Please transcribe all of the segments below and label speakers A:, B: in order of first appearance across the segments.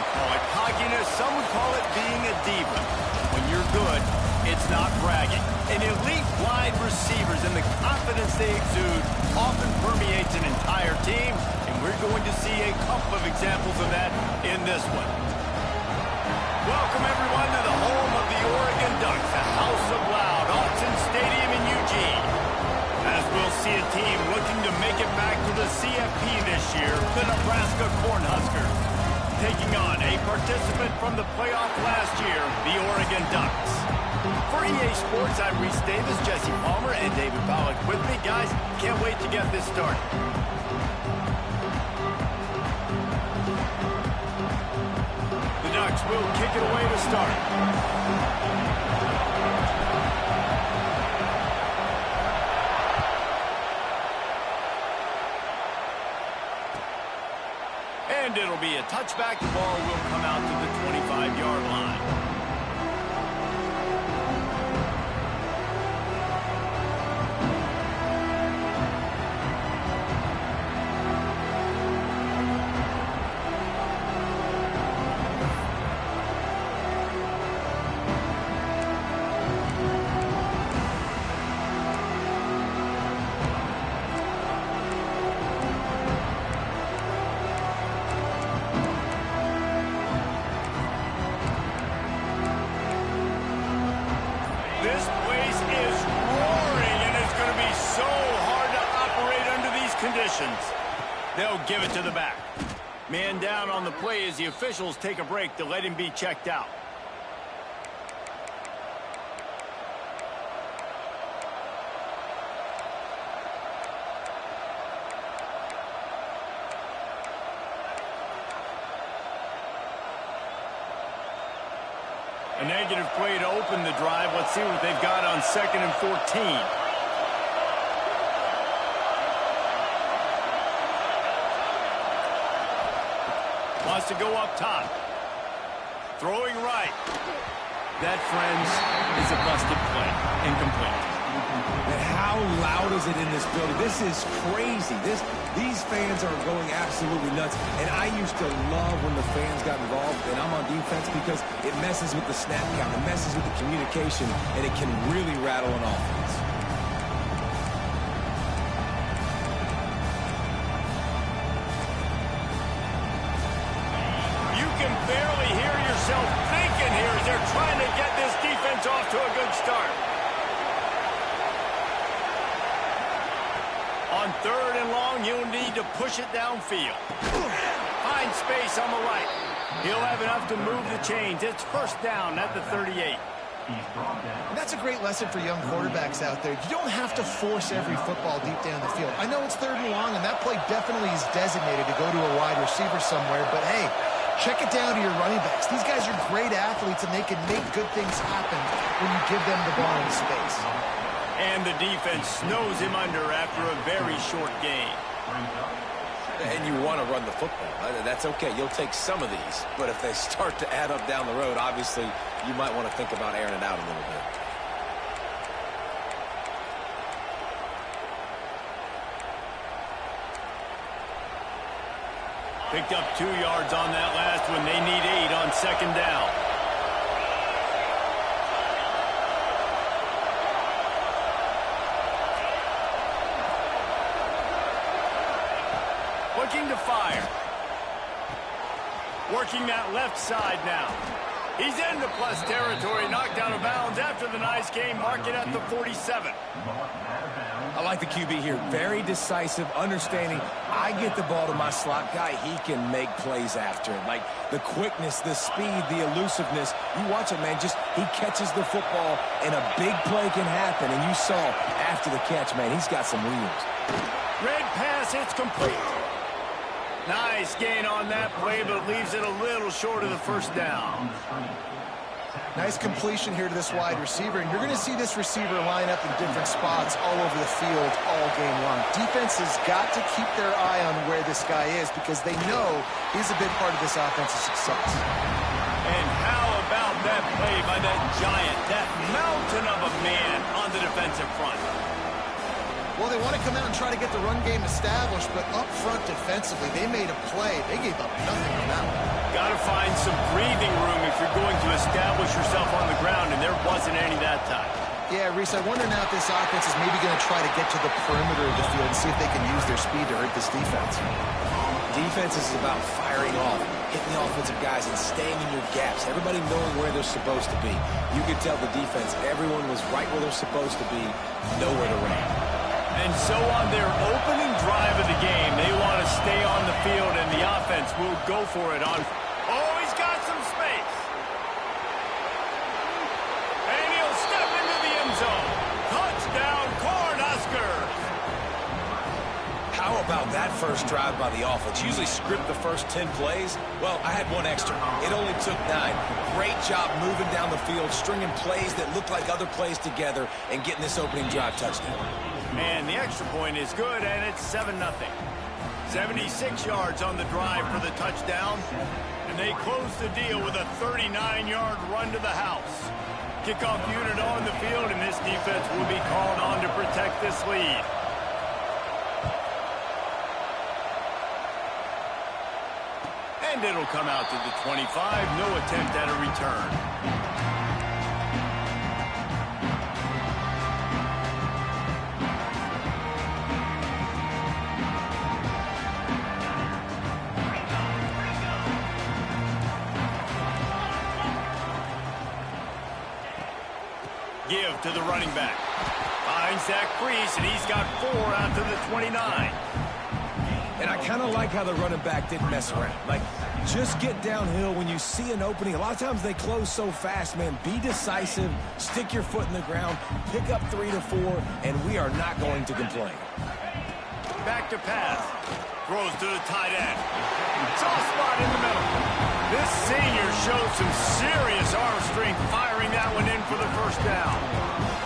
A: would call it cockiness. Some would call it being a diva. When you're good, it's not bragging. And elite wide receivers and the confidence they exude often permeates an entire team, and we're going to see a couple of examples of that in this one. Welcome, everyone, to the home of the Oregon Ducks, the House of Loud, Autzen Stadium in Eugene. As we'll see a team looking to make it back to the CFP this year, the Nebraska Cornhuskers, taking on a participant from the playoff last year, the Oregon Ducks. For EA Sports, I'm Reese Davis, Jesse Palmer, and David Pollack with me. Guys, can't wait to get this started. The Ducks will kick it away to start. And it'll be a touchback. The ball will come out to the 25-yard line. This place is roaring, and it's going to be so hard to operate under these conditions. They'll give it to the back. Man down on the play as the officials take a break to let him be checked out. A negative play to open the drive. Let's see what they've got on 2nd and 14. Wants to go up top. Throwing right. That, friends, is a busted play. Incomplete.
B: And how loud is it in this building? This is crazy. These fans are going absolutely nuts. And I used to love when the fans got involved, and I'm on defense, because it messes with the snap count, it messes with the communication, and it can really rattle an offense.
A: You can barely hear yourself thinking here as they're trying to get this defense off to a good start. On 3rd and long, you'll need to push it downfield. Find space on the right. He'll have enough to move the chains. It's first down at the 38.
C: And that's a great lesson for young quarterbacks out there. You don't have to force every football deep down the field. I know it's 3rd and long, and that play definitely is designated to go to a wide receiver somewhere, but hey, check it down to your running backs. These guys are great athletes, and they can make good things happen when you give them the ball in space.
A: And the defense snows him under after a very short game.
B: And you want to run the football. That's okay. You'll take some of these. But if they start to add up down the road, obviously, you might want to think about airing it out a little bit.
A: Picked up 2 yards on that last one. They need 8 on 2nd down. Looking to fire. Working that left side now. He's into plus territory, knocked out of bounds after the nice game, mark it at the 47.
B: I like the QB here. Very decisive, understanding. I get the ball to my slot guy, he can make plays after it. Like the quickness, the speed, the elusiveness. You watch it, man. Just he catches the football, and a big play can happen. And you saw after the catch, man, he's got some wheels.
A: Red pass, it's complete. Nice gain on that play, but leaves it a little short of the first down.
C: Nice completion here to this wide receiver, and you're going to see this receiver line up in different spots all over the field all game long. Defense has got to keep their eye on where this guy is, because they know he's a big part of this offensive success.
A: And how about that play by that giant, that mountain of a man on the defensive front?
C: Well, they want to come out and try to get the run game established, but up front defense defensively. They made a play. They gave up nothing on that one.
A: Got to find some breathing room if you're going to establish yourself on the ground, and there wasn't any that time.
C: Yeah, Reese, I wonder now if this offense is maybe going to try to get to the perimeter of the field and see if they can use their speed to hurt this defense.
B: Defense is about firing off, hitting the offensive guys, and staying in your gaps. Everybody knowing where they're supposed to be. You could tell the defense, everyone was right where they're supposed to be, nowhere to run.
A: And so on their opening drive of the game, they want to stay on the field, and the offense will go for it on. Oh, he's got some space. And he'll step into the end zone. Touchdown, Cornhuskers.
B: How about that first drive by the offense? Usually script the first 10 plays. Well, I had one extra. It only took 9. Great job moving down the field, stringing plays that look like other plays together, and getting this opening drive touchdown.
A: And the extra point is good, and it's 7-0. 76 yards on the drive for the touchdown. And they close the deal with a 39-yard run to the house. Kickoff unit on the field, and this defense will be called on to protect this lead. And it'll come out to the 25. No attempt at a return. Give to the running back. Finds that crease, and he's got 4 out to the 29.
B: And I kind of like how the running back didn't mess around. Like, just get downhill when you see an opening. A lot of times they close so fast, man. Be decisive, stick your foot in the ground, pick up 3 to 4, and we are not going to complain.
A: Back to pass. Throws to the tight end. Soft spot in the middle. This senior shows some serious arm strength firing that one in for the first down.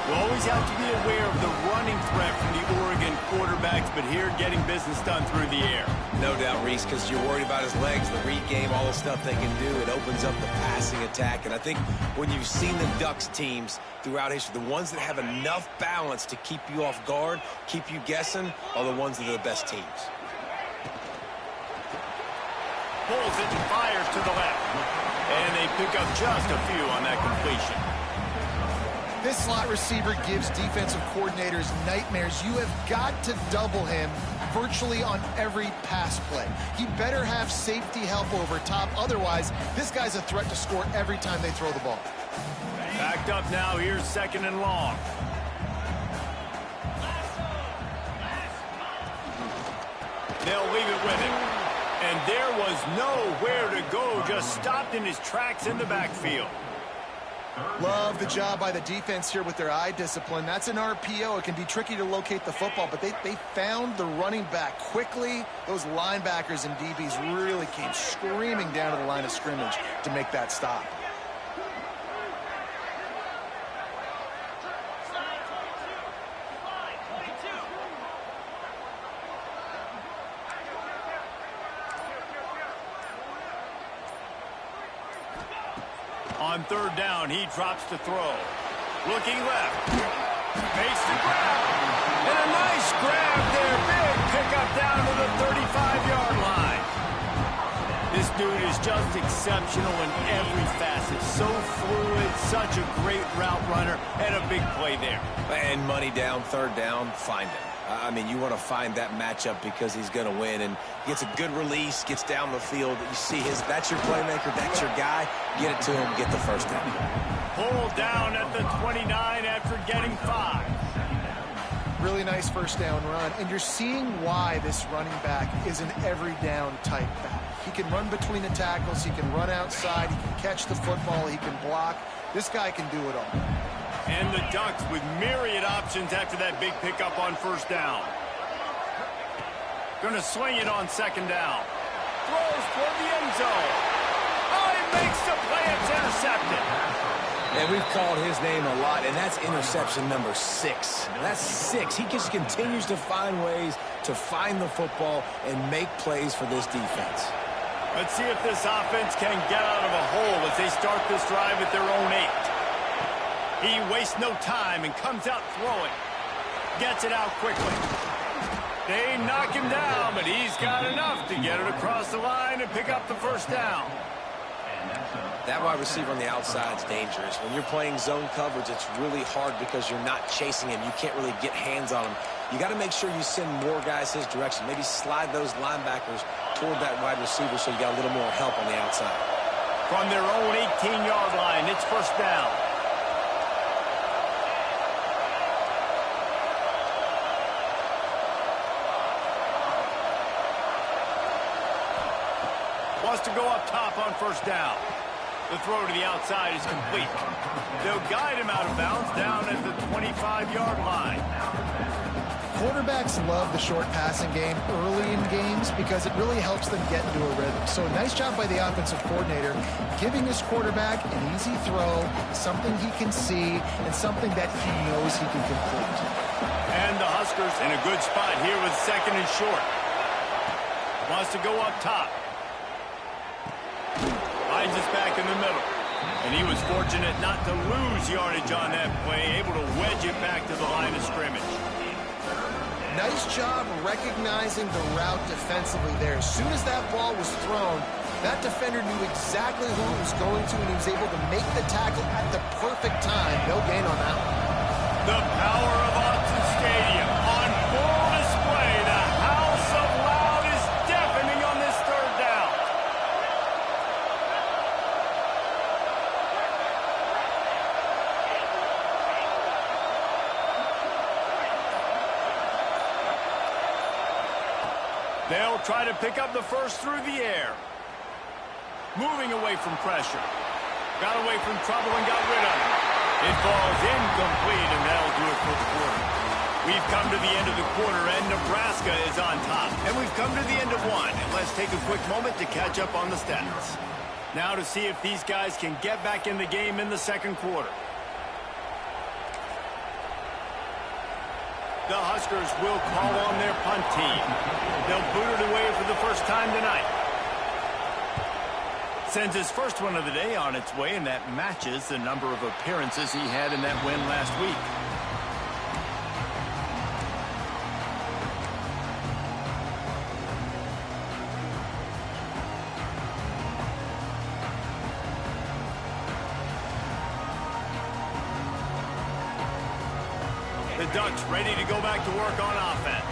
A: You always have to be aware of the running threat from the Oregon quarterbacks, but here getting business done through the air.
B: No doubt, Reese, because you're worried about his legs, the read game, all the stuff they can do. It opens up the passing attack. And I think when you've seen the Ducks teams throughout history, the ones that have enough balance to keep you off guard, keep you guessing, are the ones that are the best teams.
A: Pulls it and fires to the left. And they pick up just a few on that completion.
C: This slot receiver gives defensive coordinators nightmares. You have got to double him virtually on every pass play. He better have safety help over top. Otherwise, this guy's a threat to score every time they throw the ball.
A: Backed up now. Here's 2nd and long. They'll leave it with him. And there was nowhere to go, just stopped in his tracks in the backfield.
C: Love the job by the defense here with their eye discipline. That's an RPO. It can be tricky to locate the football, but they found the running back quickly. Those linebackers and DBs really came screaming down to the line of scrimmage to make that stop.
A: On 3rd down, he drops to throw. Looking left. Makes the grab. And a nice grab there. Big pickup down to the 35-yard line. This dude is just exceptional in every facet. So fluid, such a great route runner, and a big play there.
B: And money down, 3rd down, find him. I mean, you want to find that matchup because he's going to win. And gets a good release, gets down the field. You see that's your playmaker, that's your guy. Get it to him, get the first down.
A: Pulled down at the 29 after getting 5.
C: Really nice first down run. And you're seeing why this running back is an every down type back. He can run between the tackles. He can run outside. He can catch the football. He can block. This guy can do it all.
A: And the Ducks with myriad options after that big pickup on 1st down. Gonna swing it on 2nd down. Throws toward the end zone. Oh, he makes the play. It's intercepted.
B: And we've called his name a lot, and that's interception number 6. That's 6. He just continues to find ways to find the football and make plays for this defense.
A: Let's see if this offense can get out of a hole as they start this drive at their own 8. He wastes no time and comes out throwing. Gets it out quickly. They knock him down, but he's got enough to get it across the line and pick up the first down.
B: That wide receiver on the outside is dangerous. When you're playing zone coverage, it's really hard because you're not chasing him. You can't really get hands on him. You got to make sure you send more guys his direction. Maybe slide those linebackers toward that wide receiver so you got a little more help on the outside.
A: From their own 18-yard line, it's first down. Wants to go up top on first down. The throw to the outside is complete. They'll guide him out of bounds down at the 25-yard line.
C: Quarterbacks love the short passing game early in games because it really helps them get into a rhythm. So nice job by the offensive coordinator giving his quarterback an easy throw, something he can see, and something that he knows he can complete.
A: And the Huskers in a good spot here with second and short. Wants to go up top. Finds us back in the middle. And he was fortunate not to lose yardage on that play, able to wedge it back to the line of scrimmage.
C: Nice job recognizing the route defensively there. As soon as that ball was thrown, that defender knew exactly who it was going to, and he was able to make the tackle at the perfect time. No gain on that one.
A: The power of Autzen Stadium on full display. The house of loud is deafening on this third down. They'll try to pick up the first through the air. Moving away from pressure. Got away from trouble and got rid of it. It falls incomplete, and that'll do it for the quarter. We've come to the end of the quarter, and Nebraska is on top. And we've come to the end of one. And let's take a quick moment to catch up on the stats. Now to see if these guys can get back in the game in the second quarter. The Huskers will call on their punt team. They'll boot it away for the first time tonight. Sends his first one of the day on its way, and that matches the number of appearances he had in that win last week. The Ducks ready to go back to work on offense.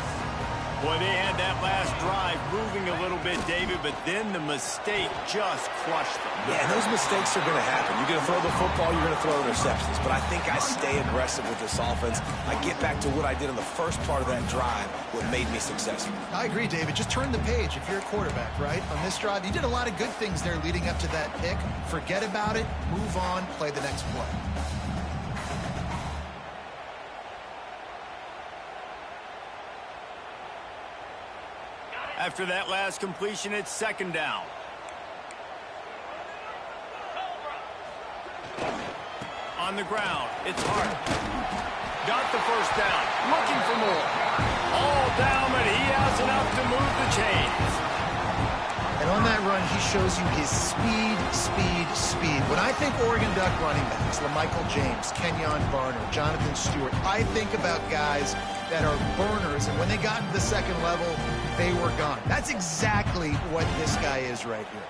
A: Boy, they had that last drive moving a little bit, David, but then the mistake just crushed them.
B: Yeah, and those mistakes are going to happen. You're going to throw the football, you're going to throw interceptions. But I think I stay aggressive with this offense. I get back to what I did in the first part of that drive, what made me successful.
C: I agree, David. Just turn the page if you're a quarterback, right? On this drive, you did a lot of good things there leading up to that pick. Forget about it, move on, play the next play.
A: After that last completion, it's second down. On the ground, it's Hart. Got the first down, looking for more. All down, but he has enough to move the chains.
C: And on that run, he shows you his speed. When I think Oregon Duck running backs, LaMichael James, Kenyon Barner, Jonathan Stewart, I think about guys that are burners, and when they got into the second level, they were gone. That's exactly what this guy is right here.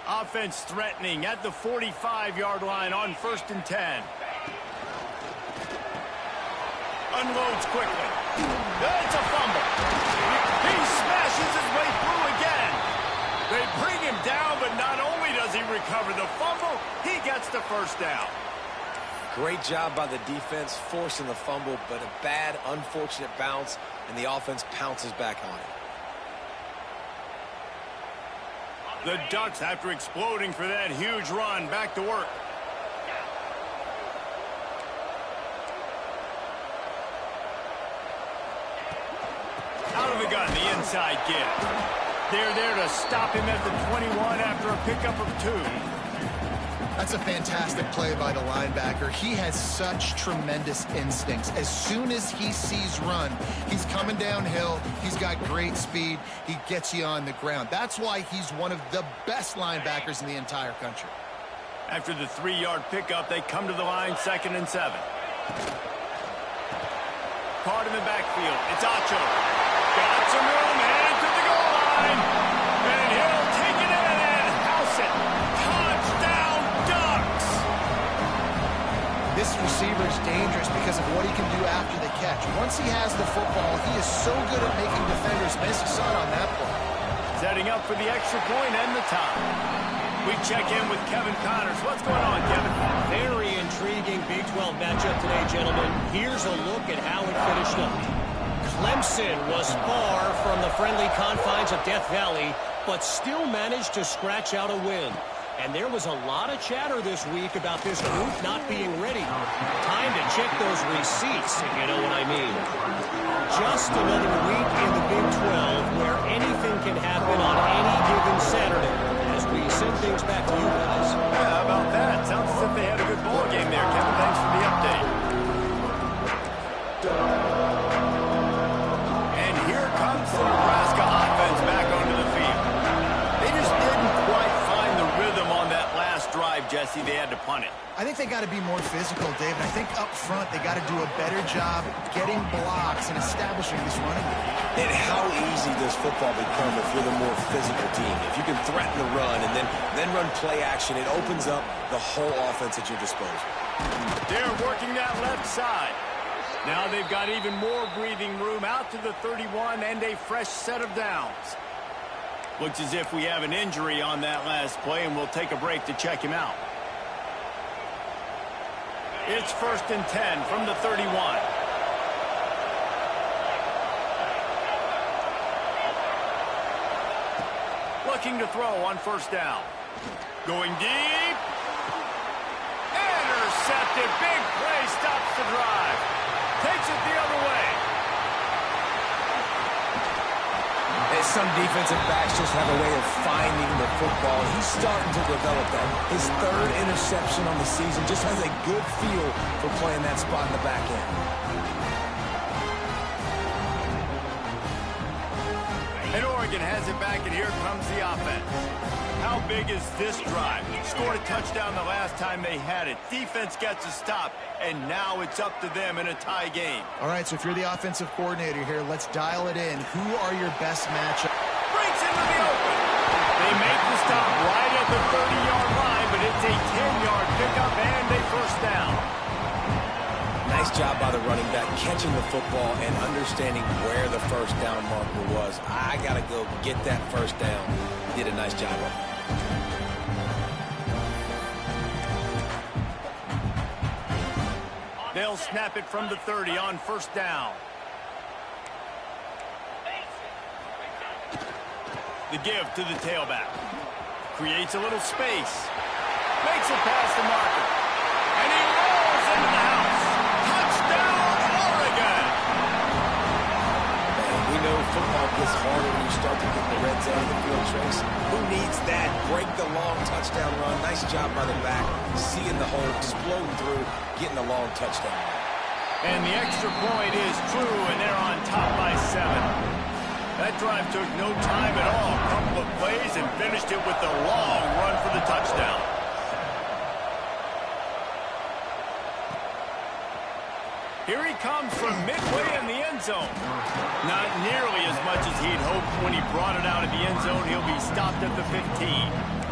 A: Offense threatening at the 45-yard line on 1st and 10. Unloads quickly. That's a fumble. He smashes his way through again. They bring him down, but not only does he recover the fumble, he gets the first down.
B: Great job by the defense forcing the fumble, but a bad, unfortunate bounce, and the offense pounces back on it.
A: The Ducks, after exploding for that huge run, back to work. Out of the gun, the inside give. They're there to stop him at the 21 after a pickup of 2.
C: That's a fantastic play by the linebacker. He has such tremendous instincts. As soon as he sees run, he's coming downhill. He's got great speed. He gets you on the ground. That's why he's one of the best linebackers in the entire country.
A: After the 3-yard pickup, they come to the line 2nd and 7. Card in the backfield. It's Acho. Got some room, headed to the goal line.
C: catch. Once he has the football, he is so good at making defenders miss. You saw it on that play.
A: Setting up for the extra point and the tie. We check in with Kevin Connors. What's going on, Kevin?
D: Very intriguing Big 12 matchup today, gentlemen. Here's a look at how it finished up. Clemson was far from the friendly confines of Death Valley, but still managed to scratch out a win. And there was a lot of chatter this week about this group not being ready. Time to check those receipts, if you know what I mean. Just another week in the Big 12 where anything can happen on any given Saturday. As we send things back to you guys.
A: Yeah, how about that? Sounds as if they had a good ball game there, Kevin. Thanks for the update. And here comes the Nebraska offense back onto the field. They just didn't quite find the rhythm on that last drive, Jesse. They had to punt it.
C: I think they got to be more physical, David. I think up front they got to do a better job getting blocks and establishing this running game.
B: And how easy does football become if you're the more physical team? If you can threaten the run and then run play action, it opens up the whole offense at your disposal.
A: They're working that left side. Now they've got even more breathing room out to the 31 and a fresh set of downs. Looks as if we have an injury on that last play, and we'll take a break to check him out. It's 1st and 10 from the 31. Looking to throw on 1st down. Going deep. Intercepted. Big play. Stops the drive. Takes it the other way.
B: And some defensive backs just have a way of finding the football. He's starting to develop that. His 3rd interception on the season, just has a good feel for playing that spot in the back end.
A: And Oregon has it back, and here comes the offense. How big is this drive? Scored a touchdown the last time they had it. Defense gets a stop, and now it's up to them in a tie game.
C: All right, so if you're the offensive coordinator here, let's dial it in. Who are your best matchup?
A: Breaks into the open. They make the stop right at the 30-yard line, but it's a 10-yard pickup and a 1st down.
B: Nice job by the running back, catching the football and understanding where the 1st down marker was. I got to go get that 1st down. He did a nice job of it.
A: They'll snap it from the 30 on 1st down. The give to the tailback. Creates a little space. Makes it past the marker. And he rolls into the house. Touchdown, Oregon!
B: And we know football gets harder when you start to get in the red zone of the field, Trace. Who needs that? Break the long touchdown run. Nice job by the back. Seeing the hole, exploding through, getting a long touchdown.
A: And the extra point is true, and they're on top by 7. That drive took no time at all. A couple of plays and finished it with a long run for the touchdown. Here he comes from midway in the end zone. Not nearly as much as he'd hoped when he brought it out of the end zone. He'll be stopped at the 15.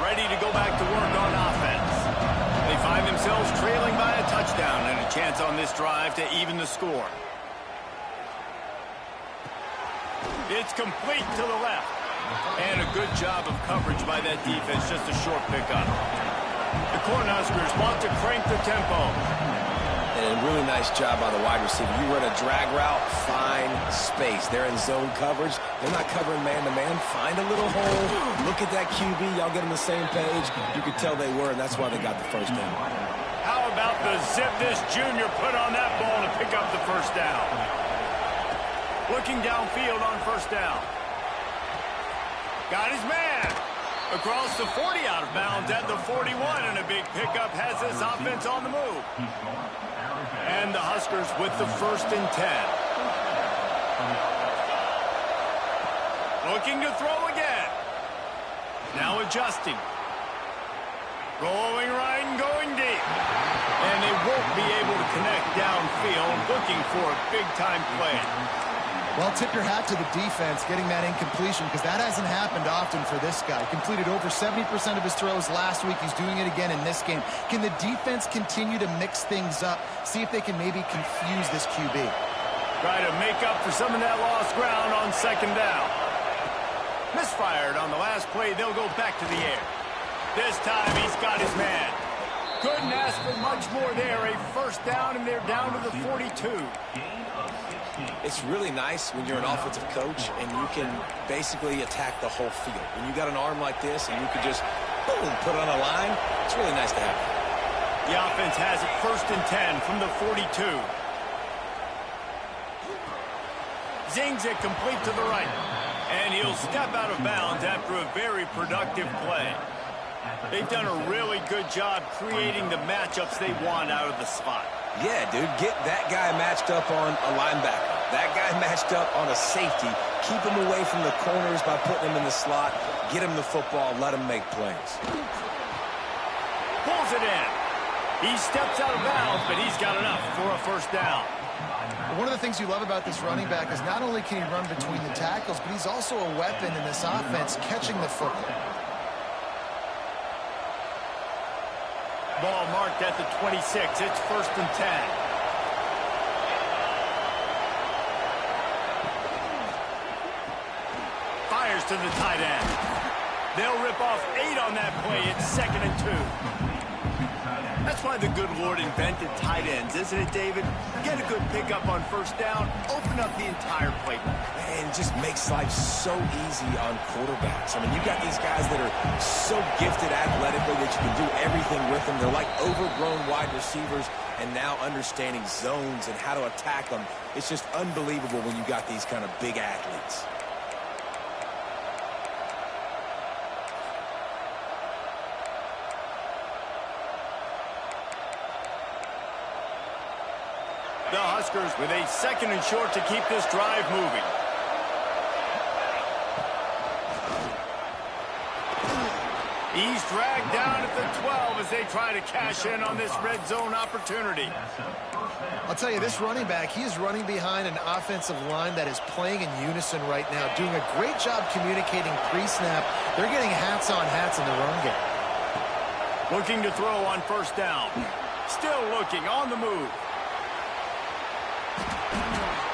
A: Ready to go back to work on offense. They find themselves trailing by a touchdown and a chance on this drive to even the score. It's complete to the left. And a good job of coverage by that defense, just a short pickup. The Cornhuskers want to crank the tempo.
B: And a really nice job by the wide receiver. You run a drag route, find space. They're in zone coverage. They're not covering man-to-man. Find a little hole. Look at that QB. Y'all get on the same page. You could tell they were, and that's why they got the 1st down.
A: How about the zip this junior put on that ball to pick up the 1st down? Looking downfield on 1st down. Got his man. Across the 40, out of bounds at the 41, and a big pickup has this offense on the move. And the Huskers with the 1st and 10. Looking to throw again. Now adjusting. Rolling right and going deep. And they won't be able to connect downfield, looking for a big-time play.
C: Well, tip your hat to the defense getting that incompletion because that hasn't happened often for this guy. Completed over 70% of his throws last week. He's doing it again in this game. Can the defense continue to mix things up? See if they can maybe confuse this QB.
A: Try to make up for some of that lost ground on second down. Misfired on the last play. They'll go back to the air. This time he's got his man. Couldn't ask for much more there. A first down, and they're down to the 42.
B: It's really nice when you're an offensive coach and you can basically attack the whole field. When you got an arm like this and you can just, boom, put it on a line, it's really nice to have.
A: The offense has it first and 10 from the 42. Zings it complete to the right. And he'll step out of bounds after a very productive play. They've done a really good job creating the matchups they want out of the slot.
B: Yeah, dude, get that guy matched up on a linebacker. That guy matched up on a safety. Keep him away from the corners by putting him in the slot. Get him the football. Let him make plays.
A: Pulls it in. He steps out of bounds, but he's got enough for a first down.
C: One of the things you love about this running back is not only can he run between the tackles, but he's also a weapon in this offense catching the football.
A: Ball marked at the 26. It's first and 10. Fires to the tight end. They'll rip off 8 on that play. It's second and 2. That's why the good Lord invented tight ends, isn't it, David? Get a good pickup on first down, open up the entire playbook.
B: And it just makes life so easy on quarterbacks. I mean, you got these guys that are so gifted athletically that you can do everything with them. They're like overgrown wide receivers, and now understanding zones and how to attack them. It's just unbelievable when you got these kind of big athletes.
A: The Huskers with a second and short to keep this drive moving. He's dragged down at the 12 as they try to cash in on this red zone opportunity.
C: I'll tell you, this running back, he is running behind an offensive line that is playing in unison right now, doing a great job communicating pre-snap. They're getting hats on hats in the run game.
A: Looking to throw on first down. Still looking on the move.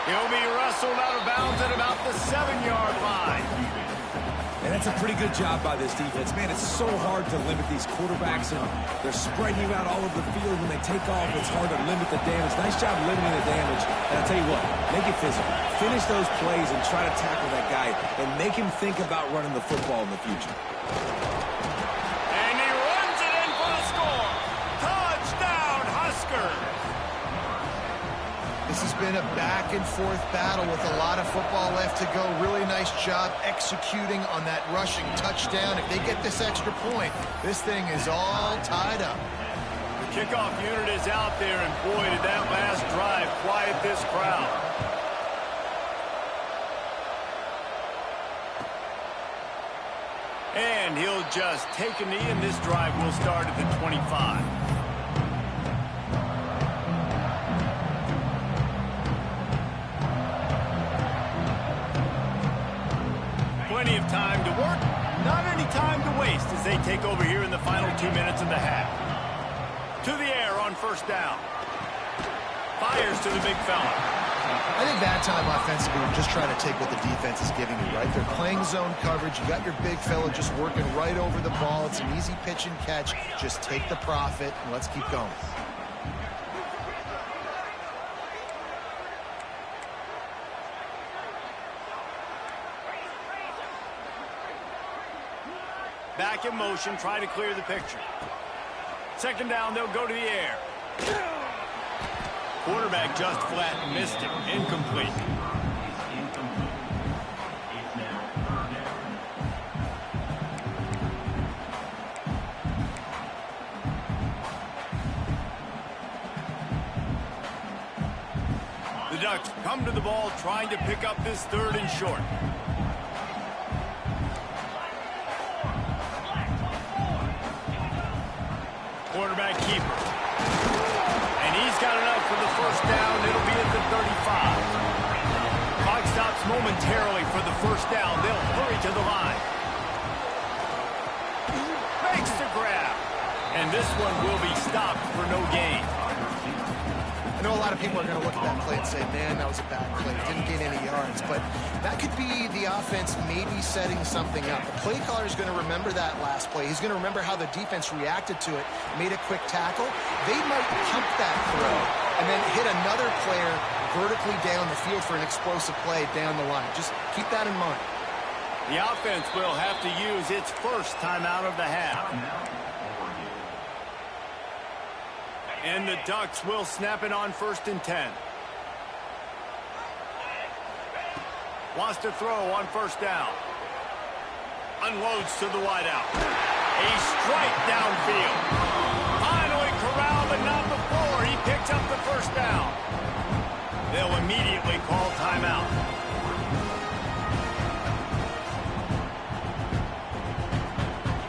A: He'll be wrestled out of bounds at about the 7-yard line.
B: And that's a pretty good job by this defense. Man, it's so hard to limit these quarterbacks, and they're spreading you out all over the field. When they take off, it's hard to limit the damage. Nice job limiting the damage. And I'll tell you what, make it physical. Finish those plays and try to tackle that guy and make him think about running the football in the future.
A: And he runs it in for the score. Touchdown, Huskers.
C: This has been a back-and-forth battle with a lot of football left to go. Really nice job executing on that rushing touchdown. If they get this extra point, this thing is all tied up.
A: The kickoff unit is out there, and boy, did that last drive quiet this crowd. And he'll just take a knee, and this drive will start at the 25. Plenty of time to work, not any time to waste as they take over here in the final 2 minutes of the half. To the air on first down. Fires to the big fella.
C: I think that time offensively, we're just trying to take what the defense is giving you, right? They're playing zone coverage. You got your big fella just working right over the ball. It's an easy pitch and catch. Just take the profit, and let's keep going.
A: Back in motion, try to clear the picture. Second down, they'll go to the air. Quarterback just flat missed him. Incomplete. The Ducks come to the ball trying to pick up this third and short. Quarterback keeper. And he's got enough for the first down. It'll be at the 35. Clock stops momentarily for the first down. They'll hurry to the line. Makes the grab. And this one will be stopped for no gain.
C: I know a lot of people are going to look at that play and say, man, that was a bad play. Didn't gain any yards. But that could be the offense maybe setting something up. The play caller is going to remember that last play. He's going to remember how the defense reacted to it, made a quick tackle. They might pump that throw and then hit another player vertically down the field for an explosive play down the line. Just keep that in mind.
A: The offense will have to use its first timeout of the half. And the Ducks will snap it on 1st and 10. Wants to throw on 1st down. Unloads to the wideout. A strike downfield. Finally corralled, but not before. He picks up the 1st down. They'll immediately call timeout.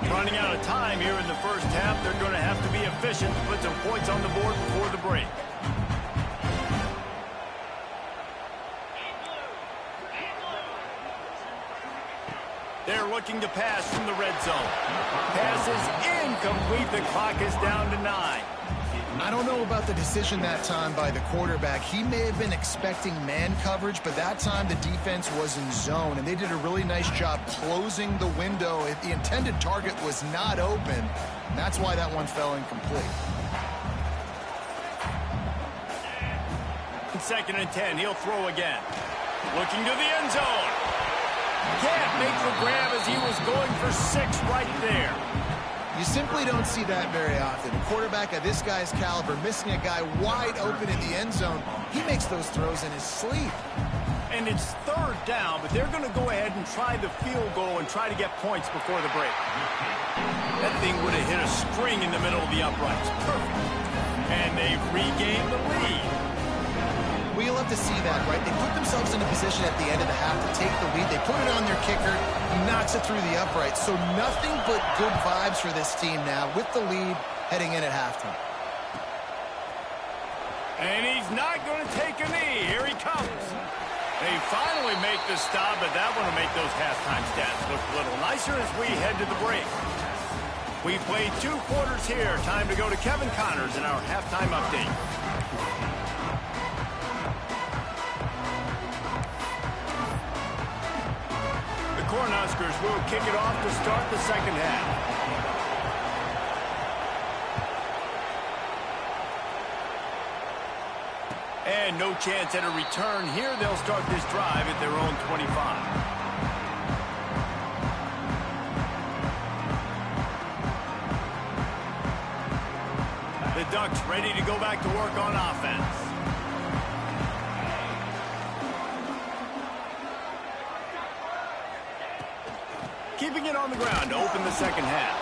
A: Running out of time here in the first half. They're going to have to be efficient to put some points on the board before the break. They're looking to pass from the red zone. Pass is incomplete. The clock is down to 9.
C: I don't know about the decision that time by the quarterback. He may have been expecting man coverage, but that time the defense was in zone, and they did a really nice job closing the window. The intended target was not open, and that's why that one fell incomplete.
A: 2nd and 10. He'll throw again. Looking to the end zone. Can't make the grab as he was going for 6 right there.
C: You simply don't see that very often. A quarterback of this guy's caliber missing a guy wide open in the end zone. He makes those throws in his sleep.
A: And it's 3rd down, but they're going to go ahead and try the field goal and try to get points before the break. That thing would have hit a string in the middle of the uprights. Perfect. And they've regained the lead.
C: Well, you love to see that, right? They put themselves in a position at the end of the half to take the lead. They put it on their kicker. He knocks it through the uprights. So nothing but good vibes for this team now with the lead heading in at halftime.
A: And he's not going to take a knee. Here he comes. They finally make the stop, but that one will make those halftime stats look a little nicer as we head to the break. We played 2 quarters here. Time to go to Kevin Connors in our halftime update. Cornhuskers will kick it off to start the second half. And no chance at a return here. They'll start this drive at their own 25. The Ducks ready to go back to work on offense. Keeping it on the ground to open the second half.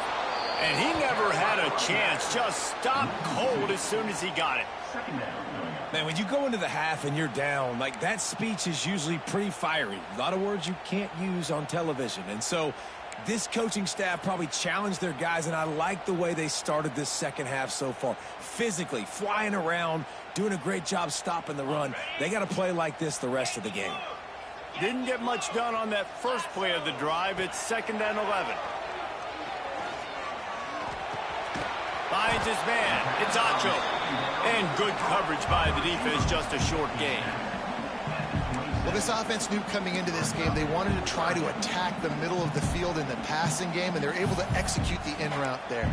A: And he never had a chance. Just stopped cold as soon as he got it.
B: Man, when you go into the half and you're down, like that speech is usually pretty fiery. A lot of words you can't use on television. And so this coaching staff probably challenged their guys, and I like the way they started this second half so far. Physically, flying around, doing a great job stopping the run. They got to play like this the rest of the game.
A: Didn't get much done on that first play of the drive. It's 2nd and 11. Finds his man. It's Acho. And good coverage by the defense. Just a short gain.
C: Well, this offense knew coming into this game they wanted to try to attack the middle of the field in the passing game, and they're able to execute the in route there.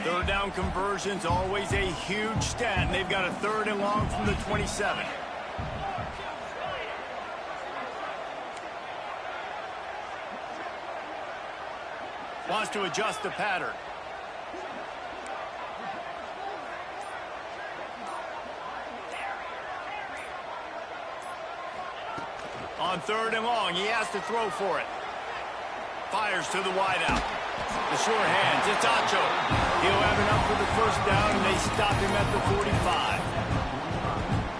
A: Third down conversions, always a huge stat, and they've got a 3rd and long from the 27. Wants to adjust the pattern. On 3rd and long, he has to throw for it. Fires to the wideout. The sure hands, it's Acho. He'll have enough for the 1st down, and they stop him at the 45.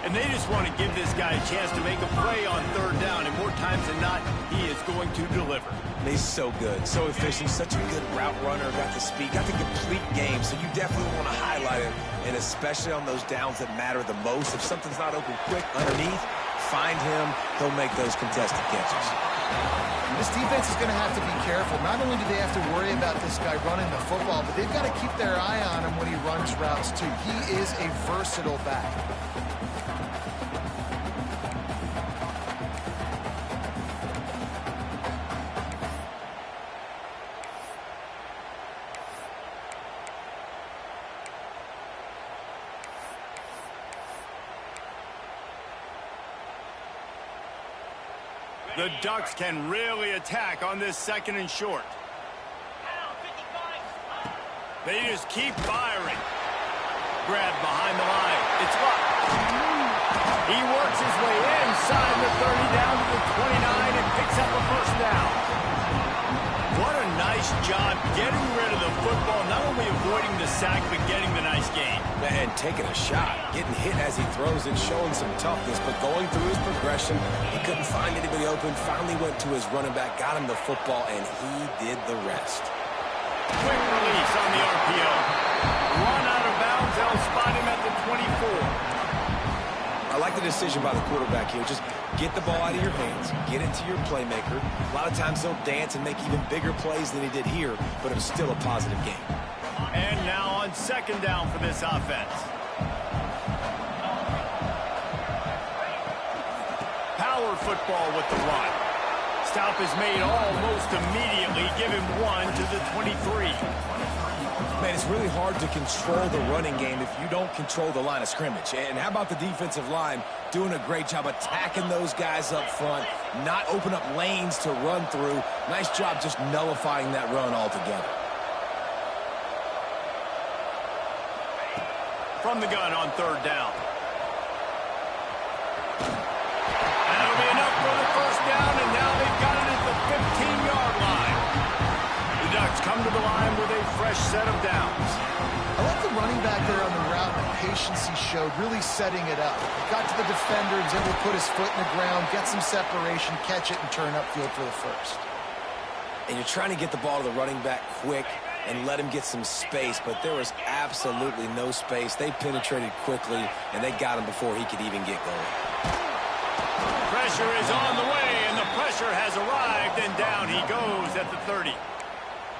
A: And they just just want to give this guy a chance to make a play on third down, and more times than not, he is going to deliver.
B: He's so good, so efficient, such a good route runner, got the speed, got the complete game, so you definitely want to highlight him, and especially on those downs that matter the most. If something's not open quick underneath, find him, he'll make those contested catches.
C: This defense is going to have to be careful. Not only do they have to worry about this guy running the football, but they've got to keep their eye on him when he runs routes, too. He is a versatile back.
A: The Ducks can really attack on this 2nd and short. They just keep firing. Grab behind the line. It's locked. He works his way inside the 30 down to the 29 and picks up a first down. What a nice job getting rid of the football, not only avoiding the sack, but getting the nice gain.
B: And taking a shot, getting hit as he throws it, showing some toughness, but going through his progression, he couldn't find anybody open, finally went to his running back, got him the football, and he did the rest.
A: Quick release on the RPO. Run out of bounds, they'll spot him at the 24.
B: I like the decision by the quarterback here. Just get the ball out of your hands, get it to your playmaker. A lot of times he'll dance and make even bigger plays than he did here, but it was still a positive game.
A: And now on 2nd down for this offense. Power football with the run. Stop is made almost immediately. Give him 1 to the 23.
B: Man, it's really hard to control the running game if you don't control the line of scrimmage. And how about the defensive line doing a great job attacking those guys up front, not open up lanes to run through. Nice job just nullifying that run altogether.
A: From the gun on 3rd down. That'll be enough for the first down, and now they've got it at the 15-yard line. The Ducks come to the line with a fresh set of downs.
C: I like the running back there on the route and the patience he showed, really setting it up. Got to the defender, was able to put his foot in the ground, get some separation, catch it, and turn upfield for the first.
B: And you're trying to get the ball to the running back quick and let him get some space, but there was absolutely no space. They penetrated quickly, and they got him before he could even get going.
A: Pressure is on the way, and the pressure has arrived, and down he goes at the 30.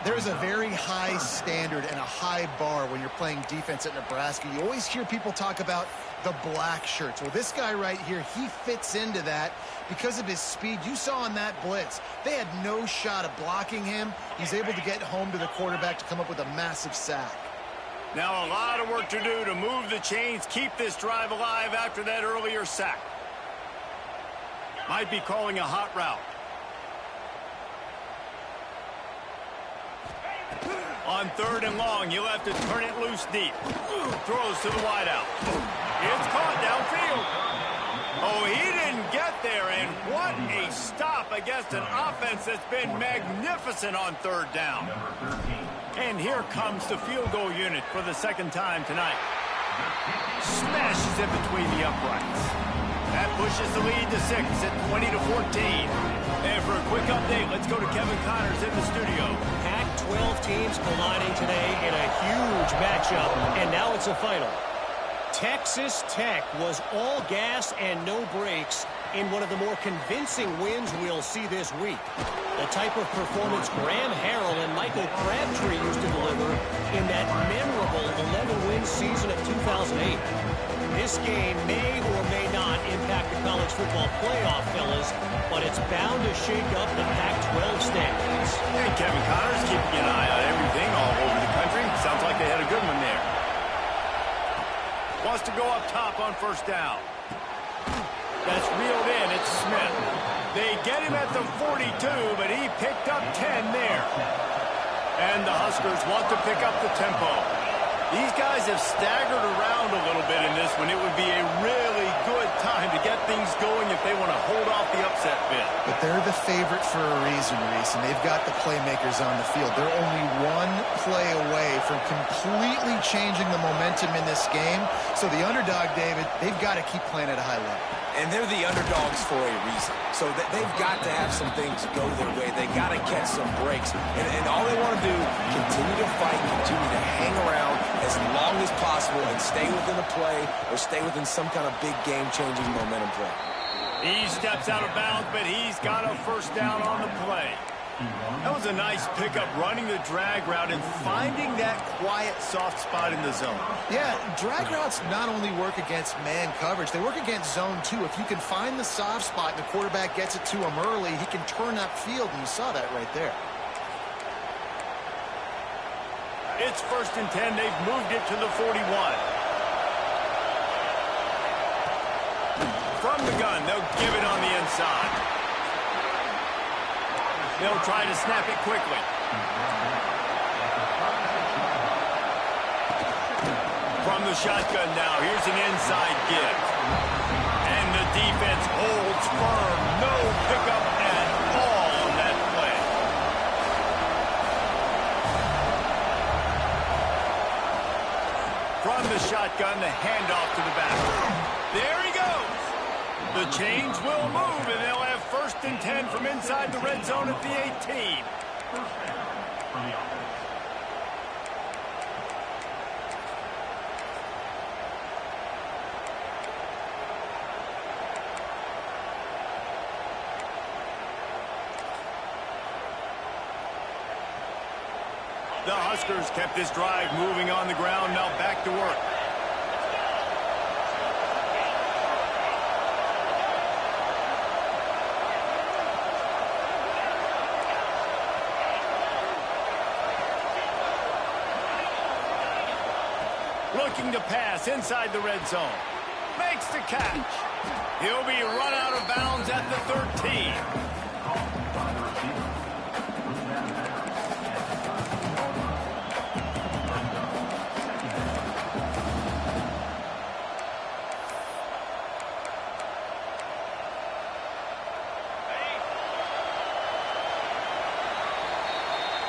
C: There's a very high standard and a high bar when you're playing defense at Nebraska. You always hear people talk about the black shirts. Well, this guy right here, he fits into that because of his speed. You saw on that blitz, they had no shot of blocking him. He's able to get home to the quarterback to come up with a massive sack.
A: Now a lot of work to do to move the chains, keep this drive alive after that earlier sack. Might be calling a hot route. On 3rd and long, you'll have to turn it loose deep. Throws to the wideout. It's caught downfield. Oh, he didn't get there, and what a stop against an offense that's been magnificent on 3rd down. And here comes the field goal unit for the 2nd time tonight. Smashes it between the uprights. That pushes the lead to 6 at 20-14. And for a quick update, let's go to Kevin Connors in the studio.
D: Pac-12 teams colliding today in a huge matchup, and now it's a final. Texas Tech was all gas and no brakes in one of the more convincing wins we'll see this week. The type of performance Graham Harrell and Michael Crabtree used to deliver in that memorable 11-win season of 2008. This game may or may not impact the college football playoff, fellas, but it's bound to shake up the Pac-12 standings.
A: Hey, Kevin Connors keeping an eye on everything all over the country. Sounds like they had a good one there. Wants to go up top on 1st down. That's reeled in. It's Smith. They get him at the 42, but he picked up 10 there. And the Huskers want to pick up the tempo. These guys have staggered around a little bit in this one. It would be a really good time to get things going if they want to hold off the upset bid.
C: But they're the favorite for a reason, Reese, and they've got the playmakers on the field. They're only one play away from completely changing the momentum in this game. So the underdog, David, they've got to keep playing at a high level.
B: And they're the underdogs for a reason. So they've got to have some things go their way. They got to catch some breaks. And all they want to do, continue to fight, continue to hang around as long as possible and stay within a play or stay within some kind of big game-changing momentum play.
A: He steps out of bounds, but he's got a first down on the play. That was a nice pickup, running the drag route and finding that quiet, soft spot in the zone.
C: Yeah, drag routes not only work against man coverage, they work against zone too. If you can find the soft spot and the quarterback gets it to him early, he can turn upfield, and you saw that right there.
A: It's 1st and 10. They've moved it to the 41. From the gun, they'll give it on the inside. They'll try to snap it quickly. From the shotgun now, here's an inside give. And the defense holds firm. No pickup at all on that play. From the shotgun, the handoff to the back. There he goes. The chains will move, and they'll have 1st and 10 from inside the red zone at the 18. The Huskers kept this drive moving on the ground, now back to work. Looking to pass inside the red zone. Makes the catch. He'll be run out of bounds at the 13.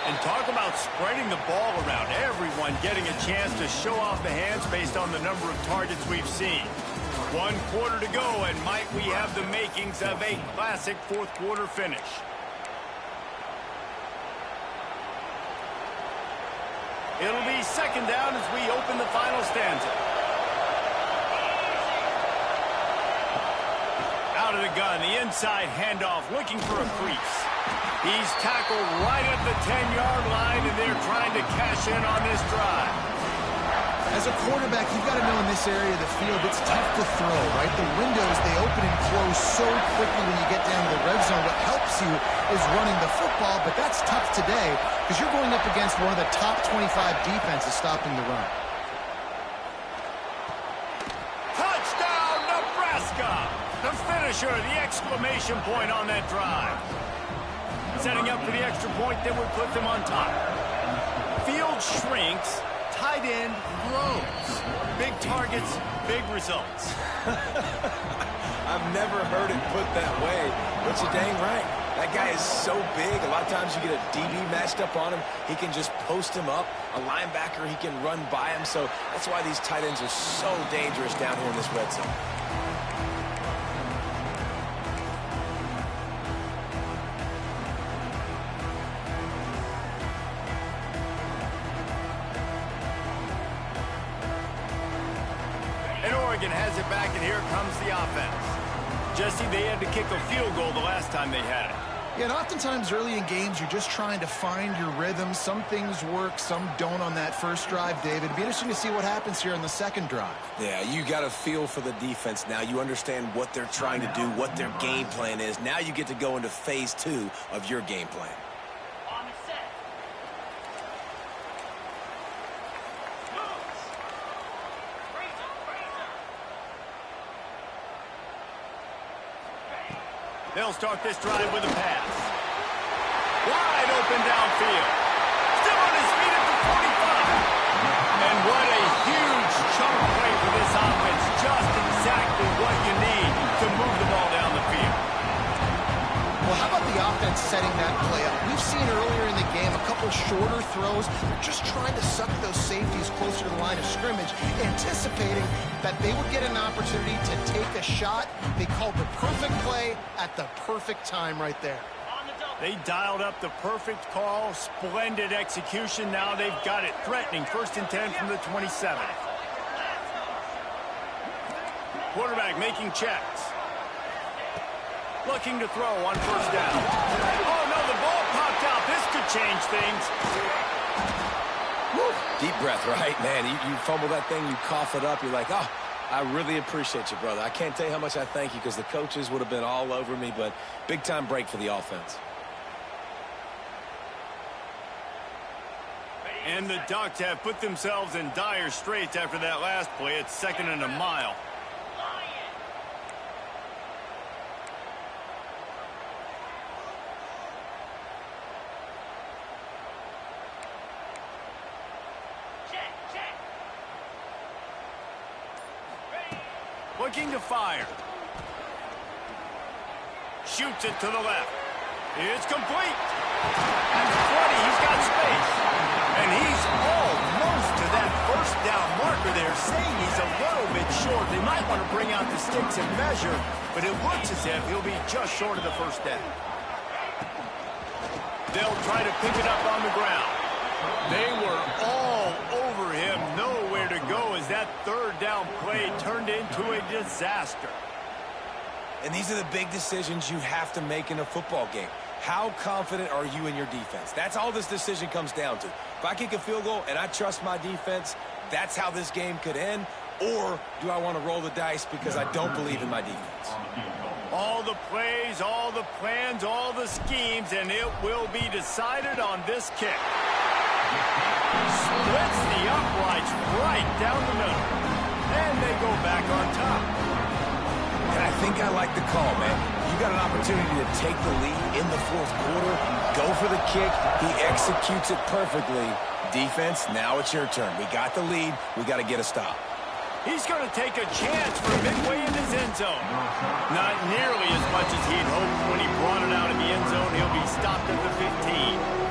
A: And talk about spreading the ball around. Everyone getting a chance to show off the hands based on the number of targets we've seen. 1 quarter to go, and might we have the makings of a classic 4th quarter finish. It'll be 2nd down as we open the final stanza. Out of the gun, the inside handoff, looking for a crease. He's tackled right at the 10-yard line, and they're trying to cash in on this drive.
C: As a quarterback, you've got to know in this area of the field, it's tough to throw, right? The windows, they open and close so quickly when you get down to the red zone. What helps you is running the football, but that's tough today because you're going up against one of the top 25 defenses stopping the run.
A: Touchdown, Nebraska! The finisher, the exclamation point on that drive. Setting up for the extra point that would put them on top. Field shrinks, tight end grows. Big targets, big results.
B: I've never heard it put that way, but you're dang right. That guy is so big. A lot of times you get a DB matched up on him. He can just post him up. A linebacker, he can run by him. So that's why these tight ends are so dangerous down here in this red zone.
A: Oregon has it back, and here comes the offense. Jesse, they had to kick a field goal the last time they had it.
C: Yeah, and oftentimes early in games, you're just trying to find your rhythm. Some things work, some don't on that first drive, David. It'd be interesting to see what happens here on the 2nd drive.
B: Yeah, you got a feel for the defense now. You understand what they're trying to do, what their game plan is. Now you get to go into phase 2 of your game plan.
A: They'll start this drive with a pass. Wide open downfield. Still on his feet at the 45. And what a huge chunk play for this offense. Just exactly what you need to move
C: setting that play up. We've seen earlier in the game a couple shorter throws. They're just trying to suck those safeties closer to the line of scrimmage, anticipating that they would get an opportunity to take a shot. They called the perfect play at the perfect time right there.
A: They dialed up the perfect call. Splendid execution. Now they've got it threatening. 1st and 10 from the 27. Quarterback making checks. Looking to throw on 1st down. Oh, no, the ball popped out. This could change things.
B: Woo. Deep breath, right? Man, you fumble that thing, you cough it up, you're like, oh, I really appreciate you, brother. I can't tell you how much I thank you because the coaches would have been all over me, but big-time break for the offense.
A: And the Ducks have put themselves in dire straits after that last play. It's 2nd and a mile. Looking to fire. Shoots it to the left. It's complete. At 20, he's got space. And he's almost to that 1st down marker there, saying he's a little bit short. They might want to bring out the sticks and measure, but it looks as if he'll be just short of the 1st down. They'll try to pick it up on the ground. They were all over him, nowhere to go as that 3rd down play turned into a disaster.
B: And these are the big decisions you have to make in a football game. How confident are you in your defense? That's all this decision comes down to. If I kick a field goal and I trust my defense, that's how this game could end. Or do I want to roll the dice because I don't believe in my defense?
A: All the plays, all the plans, all the schemes, and it will be decided on this kick. Splits the uprights right down the middle. And they go back on top.
B: And I think I like the call, man. You got an opportunity to take the lead in the 4th quarter, go for the kick. He executes it perfectly. Defense, now it's your turn. We got the lead. We got to get a stop.
A: He's going to take a chance for midway in his end zone. Not nearly as much as he'd hoped when he brought it out of the end zone. He'll be stopped at the 15.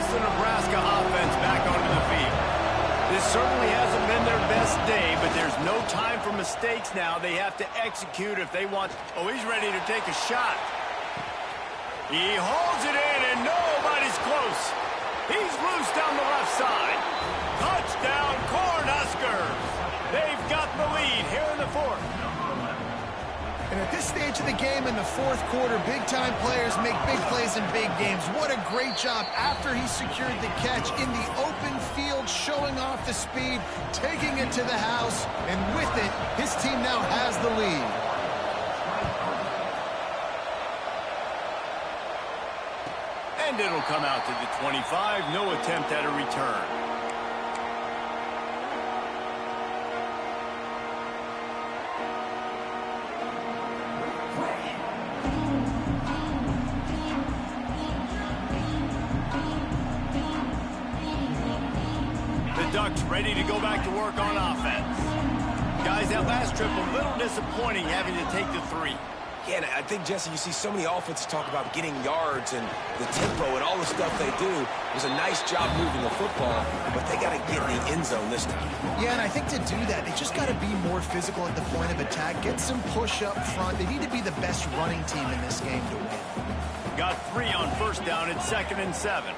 A: The Nebraska offense back onto the field. This certainly hasn't been their best day, but there's no time for mistakes now. They have to execute if they want. Oh, he's ready to take a shot. He holds it in, and nobody's close. He's loose down the left side. Touchdown, Cornhuskers. They've got the lead here in the 4th.
C: And at this stage of the game in the 4th quarter, big-time players make big plays in big games. What a great job after he secured the catch in the open field, showing off the speed, taking it to the house, and with it, his team now has the lead.
A: And it'll come out to the 25. No attempt at a return. Ducks ready to go back to work on offense. Guys, that last trip a little disappointing having to take the 3.
B: Yeah, and I think, Jesse, you see so many offenses talk about getting yards and the tempo and all the stuff they do. It was a nice job moving the football, but they got to get in the end zone this time.
C: Yeah, and I think to do that, they just got to be more physical at the point of attack, get some push up front. They need to be the best running team in this game to win.
A: Got 3 on 1st down. It's 2nd and 7.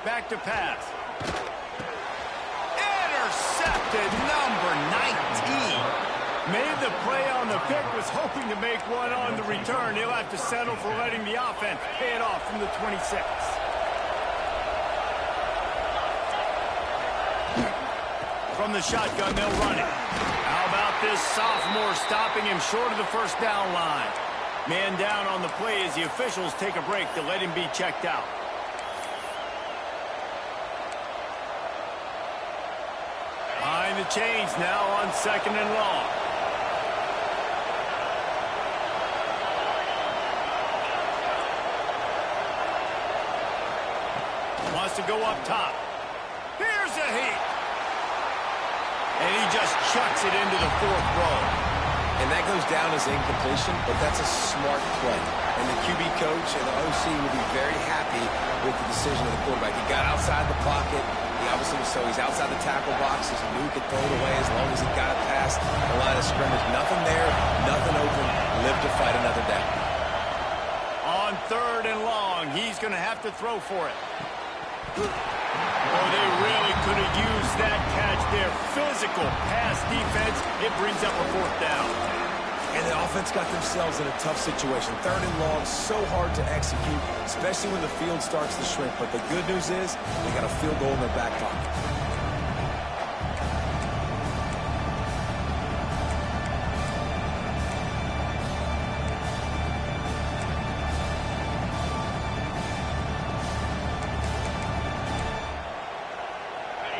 A: Back to pass. Intercepted, number 19. Made the play on the pick, was hoping to make one on the return. He'll have to settle for letting the offense pay it off from the 26. From the shotgun, they'll run it. How about this sophomore stopping him short of the 1st down line? Man down on the play as the officials take a break to let him be checked out. Behind the chains now on 2nd and long. Wants to go up top. Here's a heat. And he just chucks it into the 4th row.
B: And that goes down as incompletion, but that's a smart play. And the QB coach and the OC will be very happy with the decision of the quarterback. He got outside the pocket. He obviously was so he's outside the tackle boxes. He knew he could throw it away as long as he got it past the line of scrimmage. Nothing there, nothing open. Live to fight another down.
A: On 3rd and long, he's going to have to throw for it. Oh, they really could have used that catch there. Physical pass defense. It brings up a 4th down.
B: And the offense got themselves in a tough situation. 3rd and long, so hard to execute, especially when the field starts to shrink. But the good news is they got a field goal in their back pocket.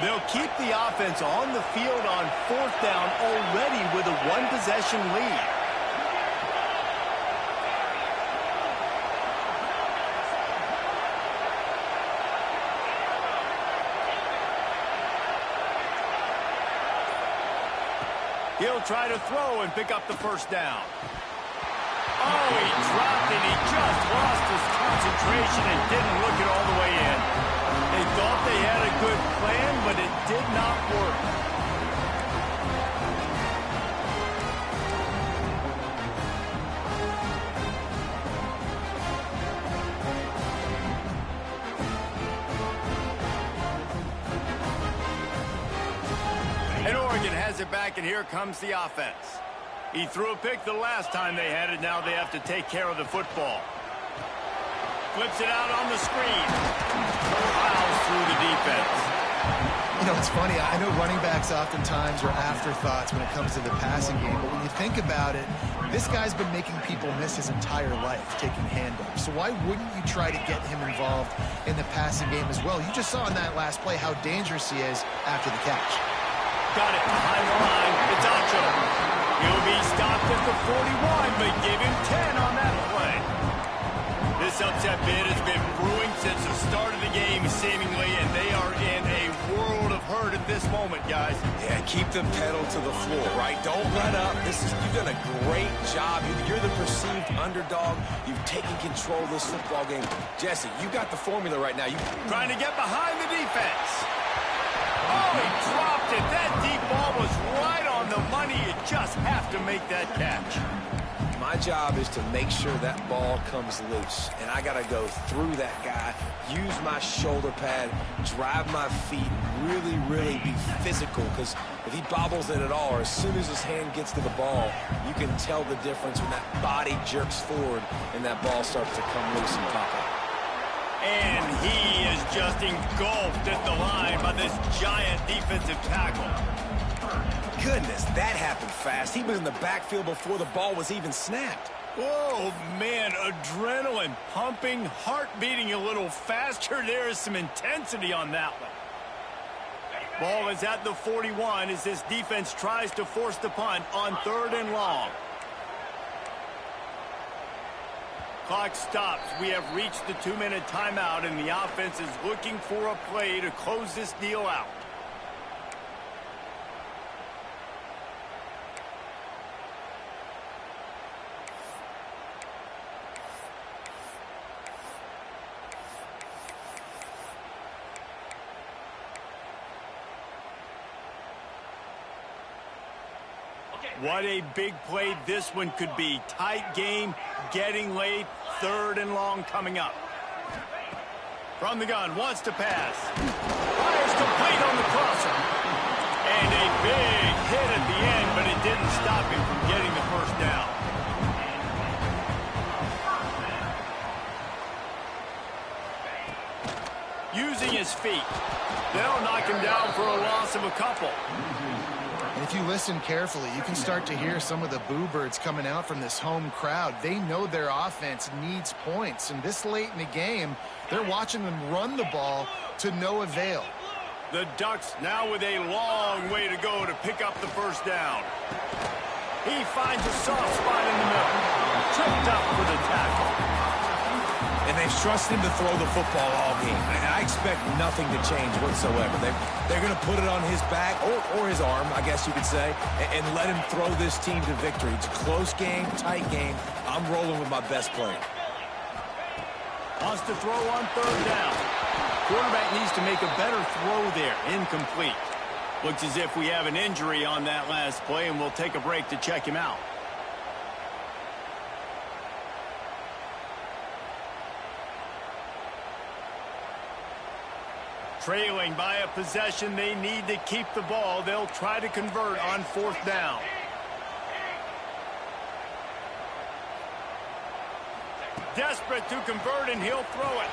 A: They'll keep the offense on the field on 4th down already with a 1-possession lead. He'll try to throw and pick up the 1st down. Oh, he dropped it. He just lost his concentration and didn't look it all the way in. They thought they had a good plan, but it did not work. And Oregon has it back, and here comes the offense. He threw a pick the last time they had it. Now they have to take care of the football. Flips it out on the screen. Fouls through the defense.
C: You know, it's funny. I know running backs oftentimes are afterthoughts when it comes to the passing game. But when you think about it, this guy's been making people miss his entire life taking handoffs. So why wouldn't you try to get him involved in the passing game as well? You just saw in that last play how dangerous he is after the catch.
A: Got it behind the line. It's Acho. He'll be stopped at the 41, but give him 10 on that play. This upset bid has been brewing since the start of the game, seemingly, and they are in a world of hurt at this moment, guys.
B: Yeah, keep the pedal to the floor, right? Don't let up. You've done a great job. You're the perceived underdog. You've taken control of this football game. Jesse, you got the formula right now.
A: Trying to get behind the defense. Oh, he dropped it. That deep ball was right on the money. You just have to make that catch.
B: My job is to make sure that ball comes loose, and I got to go through that guy, use my shoulder pad, drive my feet, really, really be physical, because if he bobbles it at all, or as soon as his hand gets to the ball, you can tell the difference when that body jerks forward and that ball starts to come loose and pop up.
A: And he is just engulfed at the line by this giant defensive tackle.
B: Goodness, that happened fast. He was in the backfield before the ball was even snapped.
A: Oh, man, adrenaline pumping, heart beating a little faster. There is some intensity on that one. Ball is at the 41 as this defense tries to force the punt on 3rd and long. Clock stops. We have reached the 2-minute timeout, and the offense is looking for a play to close this deal out. What a big play this one could be. Tight game, getting late, 3rd and long coming up. From the gun, wants to pass. Fires complete on the crosser. And a big hit at the end, but it didn't stop him from getting the 1st down. Using his feet. They'll knock him down for a loss of a couple.
C: And if you listen carefully, you can start to hear some of the boo birds coming out from this home crowd. They know their offense needs points, and this late in the game, they're watching them run the ball to no avail.
A: The Ducks now with a long way to go to pick up the 1st down. He finds a soft spot in the middle. Tripped up for the tackle.
B: And they've trusted him to throw the football all game. I expect nothing to change whatsoever. They're going to put it on his back, or his arm, I guess you could say, and let him throw this team to victory. It's a close game, tight game. I'm rolling with my best player.
A: Wants to throw on third down. Quarterback needs to make a better throw there. Incomplete. Looks as if we have an injury on that last play, and we'll take a break to check him out. Trailing by a possession, they need to keep the ball. They'll try to convert on fourth down. Desperate to convert, and he'll throw it.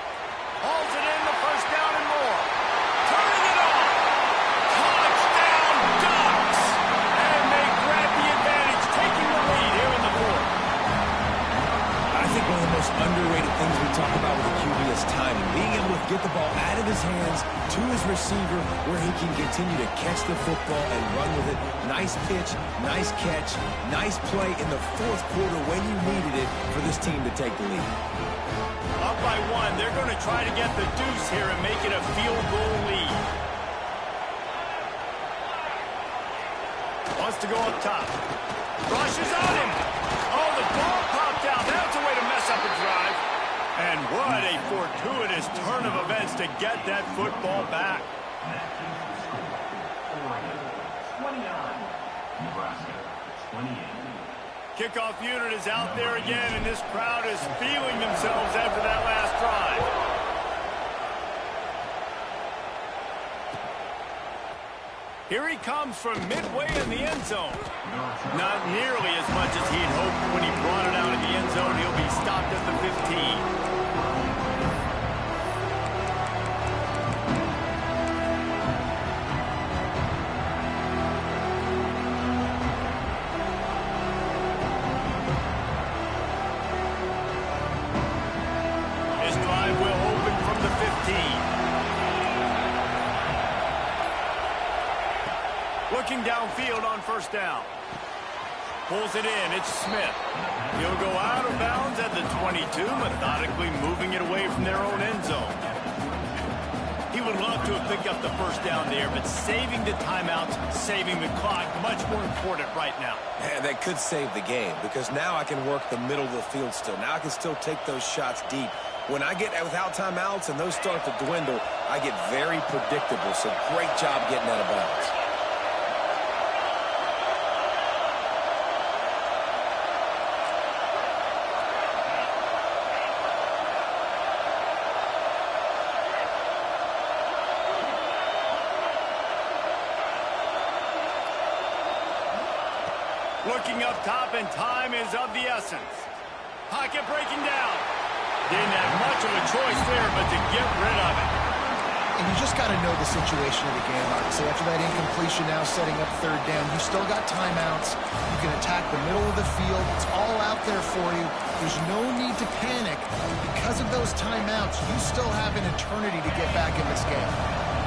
A: Hauls it in, the first down and more. Turning it on. Touchdown, Ducks! And they grab the advantage, taking the lead here in the fourth.
B: I think one of the most underrated things we talk about with a QB is timing. Being able to get the ball out of his hands to his receiver where he can continue to catch the football and run with it. Nice pitch, nice catch, nice play in the fourth quarter when you needed it for this team to take the lead.
A: Up by one, they're going to try to get the deuce here and make it a field goal lead. Wants to go up top. Rushes on him. Oh, the ball popped out. That's a way to mess up a drive. And what a fortuitous turn of events to get that football back.
E: 29, Nebraska, 28.
A: Kickoff unit is out there again, and this crowd is feeling themselves after that last drive. Here he comes from midway in the end zone. Not nearly as much as he'd hoped when he brought it out in the end zone. He'll be stopped at the 15. Looking downfield on first down. Pulls it in. It's Smith. He'll go out of bounds at the 22, methodically moving it away from their own end zone. He would love to have picked up the first down there, but saving the timeouts, saving the clock, much more important right now.
B: And that could save the game, because now I can work the middle of the field still. Now I can still take those shots deep. When I get without timeouts and those start to dwindle, I get very predictable. So great job getting out of bounds.
A: Looking up top, and time is of the essence. Pocket breaking down. Didn't have much of a choice there, but to get rid of it.
C: And you just got to know the situation of the game, obviously. After that incompletion, now setting up third down, you still got timeouts. You can attack the middle of the field. It's all out there for you. There's no need to panic. Because of those timeouts, you still have an eternity to get back in this game.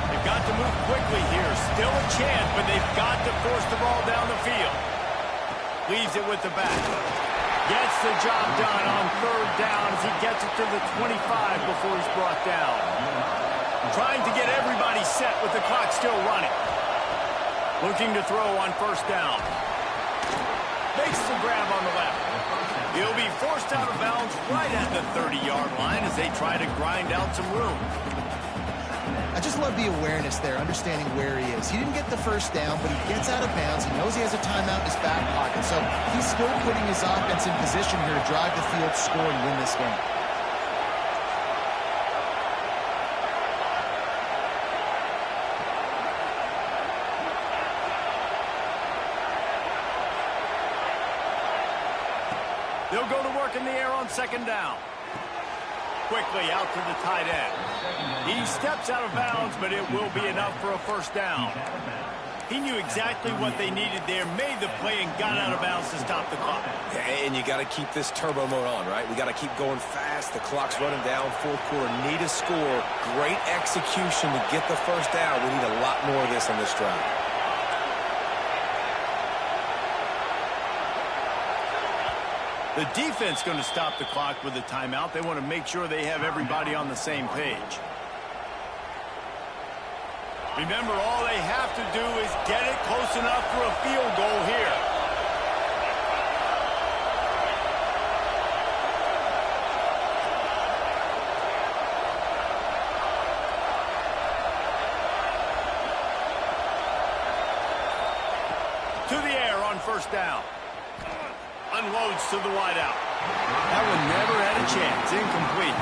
A: They've got to move quickly here. Still a chance, but they've got to force the ball down the field. Leaves it with the back. Gets the job done on third down as he gets it to the 25 before he's brought down. Trying to get everybody set with the clock still running. Looking to throw on first down. Makes the grab on the left. He'll be forced out of bounds right at the 30-yard line as they try to grind out some room.
C: I just love the awareness there, understanding where he is. He didn't get the first down, but he gets out of bounds. He knows he has a timeout in his back pocket, so he's still putting his offense in position here to drive the field, score, and win this game.
A: They'll go to work in the air on second down. Quickly out to the tight end. He steps out of bounds, but it will be enough for a first down. He knew exactly what they needed there, made the play, and got out of bounds to stop the clock.
B: And you got to keep this turbo mode on, right? We got to keep going fast. The clock's running down. Fourth quarter, need a score. Great execution to get the first down. We need a lot more of this on this drive.
A: The defense going to stop the clock with a timeout. They want to make sure they have everybody on the same page. Remember, all they have to do is get it close enough for a field goal here. To the air on first down. Unloads to the wideout. That one never had a chance. Incomplete.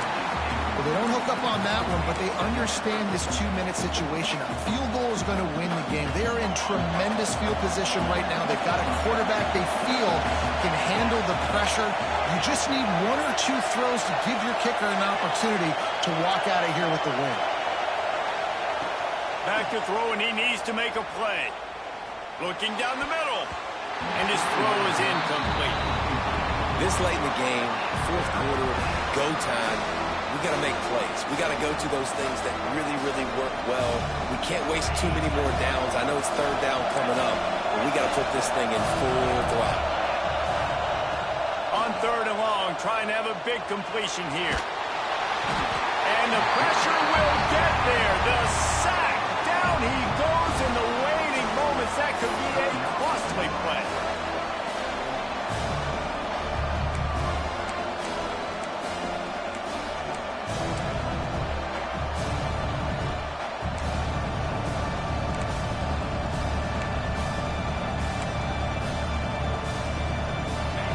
C: Well, they don't hook up on that one, but they understand this 2-minute situation. A field goal is going to win the game. They are in tremendous field position right now. They've got a quarterback they feel can handle the pressure. You just need 1 or 2 throws to give your kicker an opportunity to walk out of here with the win.
A: Back to throw, and he needs to make a play. Looking down the middle. And his throw is incomplete.
B: This late in the game, fourth quarter, go time, we got to make plays. We got to go to those things that really, really work well. We can't waste too many more downs. I know it's third down coming up, but we got to put this thing in full throttle.
A: On third and long, trying to have a big completion here. And the pressure will get there. The sack. Down he goes in the waiting moments. That could be a costly play.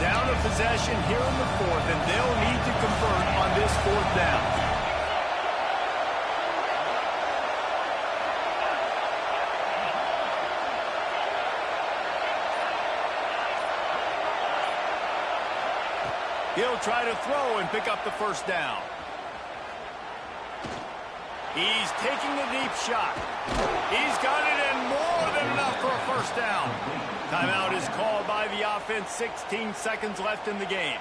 A: Down a possession here in the fourth, and they'll need to convert on this fourth down. He'll try to throw and pick up the first down. He's taking a deep shot. He's got it and more than enough for a first down. Timeout is called by the offense. 16 seconds left in the game.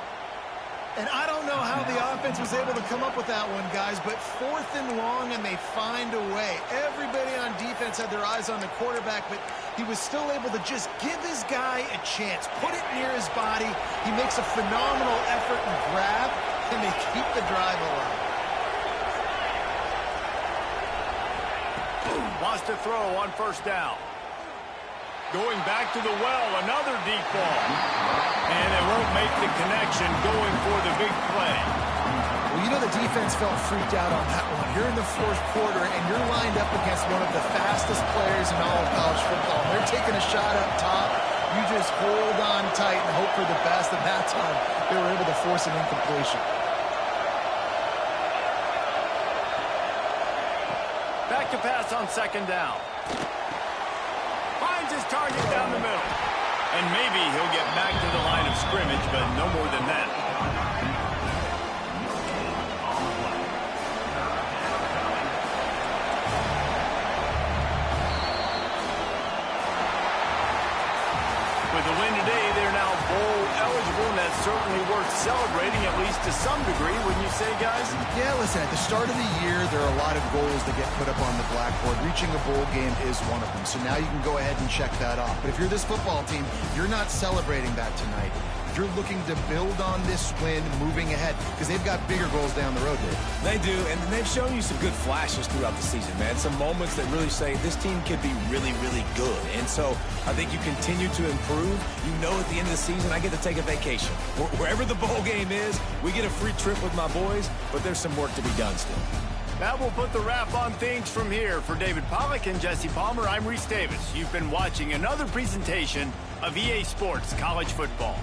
C: And I don't know how the offense was able to come up with that one, guys, but 4th and long, and they find a way. Everybody on defense had their eyes on the quarterback, but he was still able to just give his guy a chance, put it near his body. He makes a phenomenal effort and grab, and they keep the drive alive.
A: Wants to throw on first down. Going back to the well, another deep ball. And it won't make the connection, going for the big play.
C: Well, you know the defense felt freaked out on that one. You're in the fourth quarter, and you're lined up against one of the fastest players in all of college football. They're taking a shot up top. You just hold on tight and hope for the best, and that time they were able to force an incompletion.
A: Back to pass on second down. Finds his target down the middle. And maybe he'll get back to the line of scrimmage, but no more than that. With the win today, they're now bowl eligible, and that's certainly worth celebrating, at least to some degree, wouldn't you say, guys?
C: Yeah, listen, at the start of the year, there are a lot of goals that get put up on the blackboard. Reaching a bowl game is one of them, so now you can go ahead and check that off. But if you're this football team, you're not celebrating that tonight. You're looking to build on this win moving ahead because they've got bigger goals down the road, Dave.
B: They do, and they've shown you some good flashes throughout the season, man. Some moments that really say this team could be really, really good. And so I think you continue to improve. You know at the end of the season, I get to take a vacation. Wherever the bowl game is, we get a free trip with my boys, but there's some work to be done still.
A: That will put the wrap on things from here. For David Pollack and Jesse Palmer, I'm Reese Davis. You've been watching another presentation of EA Sports College Football.